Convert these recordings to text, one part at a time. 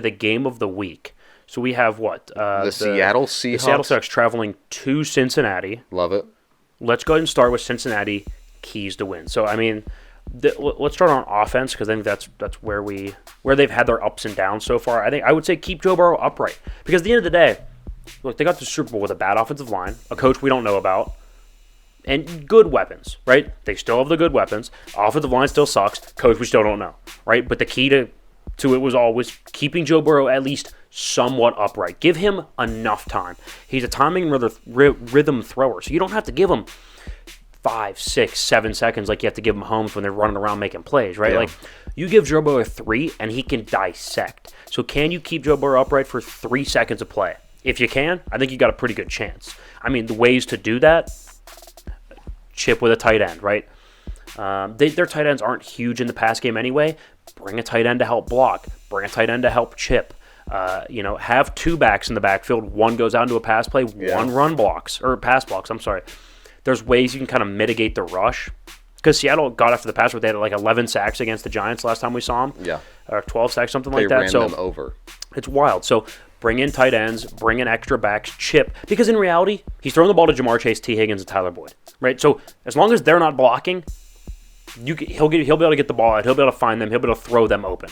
the game of the week. So we have what? The Seattle Seahawks. The Seattle Seahawks traveling to Cincinnati. Love it. Let's go ahead and start with Cincinnati keys to win. So, I mean, let's start on offense because I think that's where they've had their ups and downs so far. I would say keep Joe Burrow upright because at the end of the day, look, they got the Super Bowl with a bad offensive line, a coach we don't know about, and good weapons, right? They still have the good weapons. Offensive line still sucks. Coach we still don't know, right? But the key to it was always keeping Joe Burrow at least somewhat upright. Give him enough time. He's a timing rhythm thrower, so you don't have to give him 5, 6, 7 seconds like you have to give him Holmes when they're running around making plays, right? Yeah. Like, you give Joe Burrow 3, and he can dissect. So can you keep Joe Burrow upright for 3 seconds of play? If you can, I think you got a pretty good chance. I mean, the ways to do that, chip with a tight end, right? Their tight ends aren't huge in the pass game anyway. Bring a tight end to help block. Bring a tight end to help chip. Have 2 backs in the backfield. One goes out into a pass play. One pass blocks. I'm sorry. There's ways you can kind of mitigate the rush. Because Seattle got after the pass, but they had like 11 sacks against the Giants last time we saw them. Yeah. Or 12 sacks, something like that. They ran them over. It's wild. So bring in tight ends, bring in extra backs, chip. Because in reality, he's throwing the ball to Jamar Chase, T. Higgins, and Tyler Boyd. Right? So as long as they're not blocking, he'll be able to get the ball out. He'll be able to find them. He'll be able to throw them open.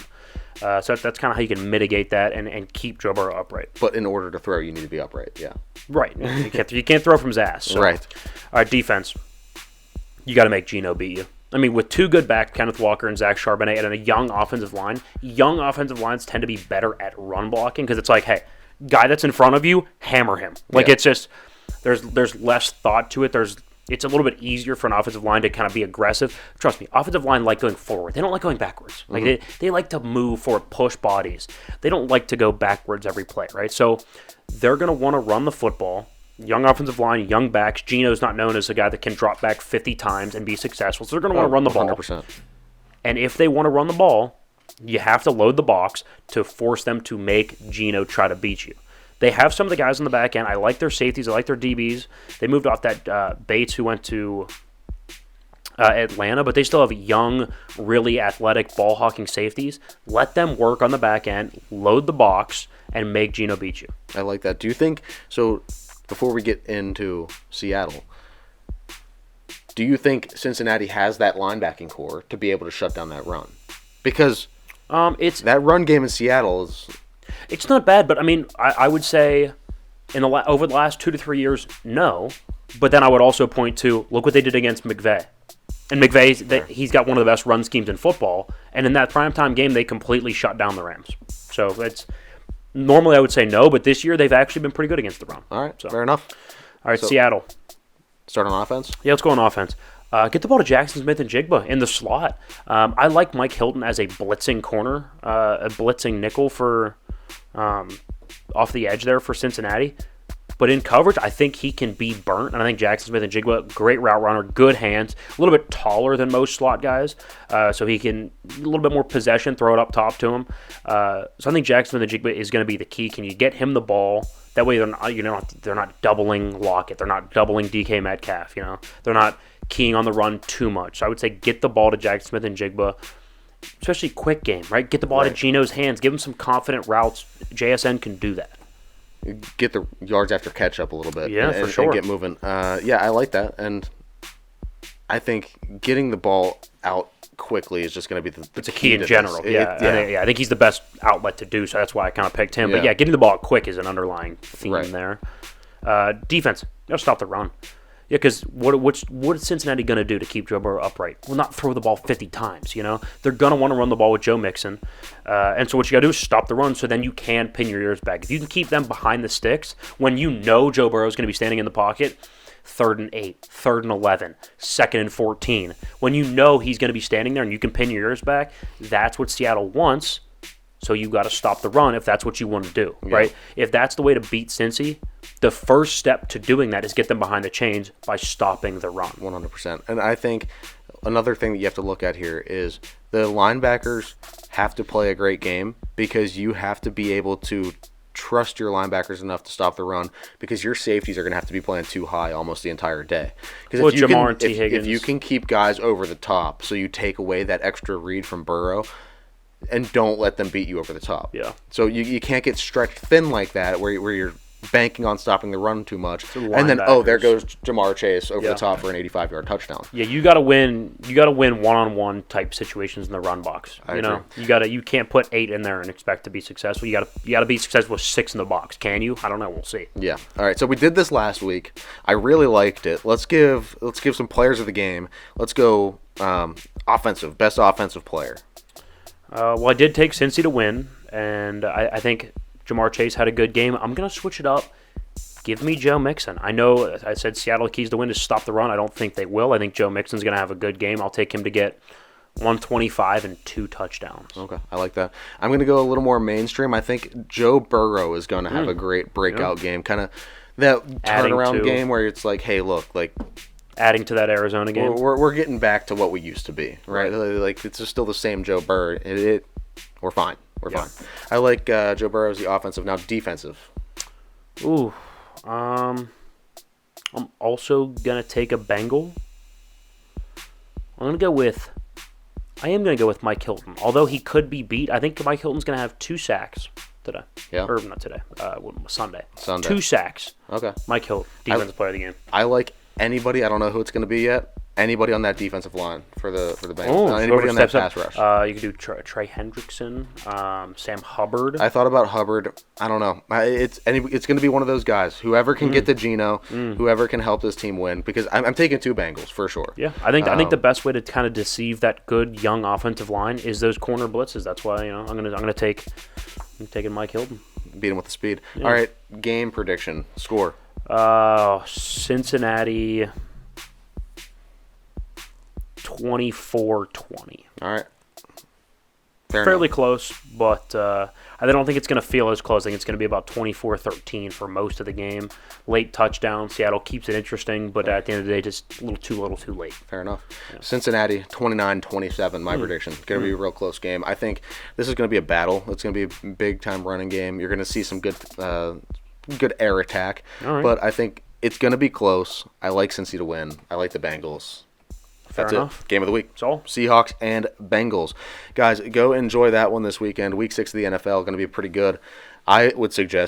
So that's kind of how you can mitigate that and keep Joe Burrow upright. But in order to throw, you need to be upright. Yeah. Right. You can't throw from his ass. So. Right. All right, defense. You got to make Geno beat you. I mean, with 2 good backs, Kenneth Walker and Zach Charbonnet, and a young offensive line, young offensive lines tend to be better at run blocking because it's like, hey, guy that's in front of you, hammer him. Like, It's just, there's less thought to it. It's a little bit easier for an offensive line to kind of be aggressive. Trust me, offensive line like going forward. They don't like going backwards. Like they like to move forward, push bodies. They don't like to go backwards every play, right? So they're going to want to run the football. Young offensive line, young backs. Geno's not known as a guy that can drop back 50 times and be successful. So they're going to want to run the ball. 100%. And if they want to run the ball, you have to load the box to force them to make Geno try to beat you. They have some of the guys on the back end. I like their safeties. I like their DBs. They moved off that Bates who went to Atlanta, but they still have young, really athletic ball-hawking safeties. Let them work on the back end, load the box, and make Geno beat you. I like that. Do you think so? Before we get into Seattle, do you think Cincinnati has that linebacking core to be able to shut down that run? Because that run game in Seattle is... It's not bad, but I mean, I would say over the last 2 to 3 years, no. But then I would also point to, look what they did against McVay. And McVay, he's got one of the best run schemes in football. And in that primetime game, they completely shut down the Rams. So it's... Normally, I would say no, but this year they've actually been pretty good against the run. All right, fair enough. All right, so, Seattle. Start on offense? Yeah, let's go on offense. Get the ball to Jackson Smith and Jigba in the slot. I like Mike Hilton as a blitzing corner, a blitzing nickel for off the edge there for Cincinnati. But in coverage, I think he can be burnt. And I think Jackson Smith and Jigba, great route runner, good hands, a little bit taller than most slot guys. So he can, a little bit more possession, throw it up top to him. So I think Jackson Smith and Jigba is going to be the key. Can you get him the ball? That way they're not doubling Lockett. They're not doubling DK Metcalf. They're not keying on the run too much. So I would say get the ball to Jackson Smith and Jigba, especially quick game, right? Get the ball to Geno's hands. Give him some confident routes. JSN can do that. Get the yards after catch up a little bit. Yeah, for sure. And get moving. I like that. And I think getting the ball out quickly is just going to be the it's a key in general. I think he's the best outlet to do so. That's why I kind of picked him. But getting the ball out quick is an underlying theme there. Defense, stop the run. Yeah, because what's Cincinnati going to do to keep Joe Burrow upright? Well, not throw the ball 50 times, They're going to want to run the ball with Joe Mixon. And so what you got to do is stop the run so then you can pin your ears back. If you can keep them behind the sticks, when Joe Burrow is going to be standing in the pocket, 3rd and 8, 3rd and 11, 2nd and 14, when he's going to be standing there and you can pin your ears back, that's what Seattle wants. So you got to stop the run if that's what you want to do, right? If that's the way to beat Cincy, the first step to doing that is get them behind the chains by stopping the run. 100%. And I think another thing that you have to look at here is the linebackers have to play a great game because you have to be able to trust your linebackers enough to stop the run because your safeties are going to have to be playing too high almost the entire day. Because if you can keep guys over the top so you take away that extra read from Burrow, and don't let them beat you over the top. Yeah. So you can't get stretched thin like that where you're banking on stopping the run too much. And then, there goes Jamar Chase over the top for an 85-yard touchdown. Yeah, you got to win. You got to win one-on-one type situations in the run box. I agree. You can't put 8 in there and expect to be successful. You got to be successful with 6 in the box. Can you? I don't know. We'll see. Yeah. All right. So we did this last week. I really liked it. Let's give some players of the game. Let's go best offensive player. Well, I did take Cincy to win, and I think Jamar Chase had a good game. I'm going to switch it up. Give me Joe Mixon. I know I said Seattle keys to win is stop the run. I don't think they will. I think Joe Mixon's going to have a good game. I'll take him to get 125 and 2 touchdowns. Okay, I like that. I'm going to go a little more mainstream. I think Joe Burrow is going to have a great breakout game. Kind of that turnaround game where it's like, hey, look, like adding to that Arizona game. We're getting back to what we used to be, right? Like it's just still the same Joe Burrow. We're fine. We're fine. I like Joe Burrow as the offensive. Now defensive. Ooh. I'm also going to take a Bengal. I am going to go with Mike Hilton. Although he could be beat, I think Mike Hilton's going to have 2 sacks today. Yeah. Or not today. Sunday. 2 sacks. Okay. Mike Hilton, defensive player of the game. I like anybody. I don't know who it's going to be yet. Anybody on that defensive line for the Bengals. Oh, anybody on that pass rush. You could do Trey Hendrickson, Sam Hubbard. I thought about Hubbard. I don't know. It's going to be one of those guys. Whoever can get to Geno, whoever can help this team win. Because I'm taking 2 Bengals for sure. Yeah, I think the best way to kind of deceive that good young offensive line is those corner blitzes. That's why I'm taking Mike Hilton. Beat him with the speed. Yeah. All right, game prediction score. Cincinnati 24-20. All right. Fairly close, but I don't think it's going to feel as close. I think it's going to be about 24-13 for most of the game. Late touchdown. Seattle keeps it interesting, but at the end of the day, just a little too late. Fair enough. Yeah. Cincinnati 29-27, my prediction. Going to be a real close game. I think this is going to be a battle. It's going to be a big-time running game. You're going to see some good air attack, but I think it's going to be close. I like Cincy to win. I like the Bengals. Fair enough. It. Game of the week. That's all. Seahawks and Bengals. Guys, go enjoy that one this weekend. Week 6 of the NFL going to be pretty good. I would suggest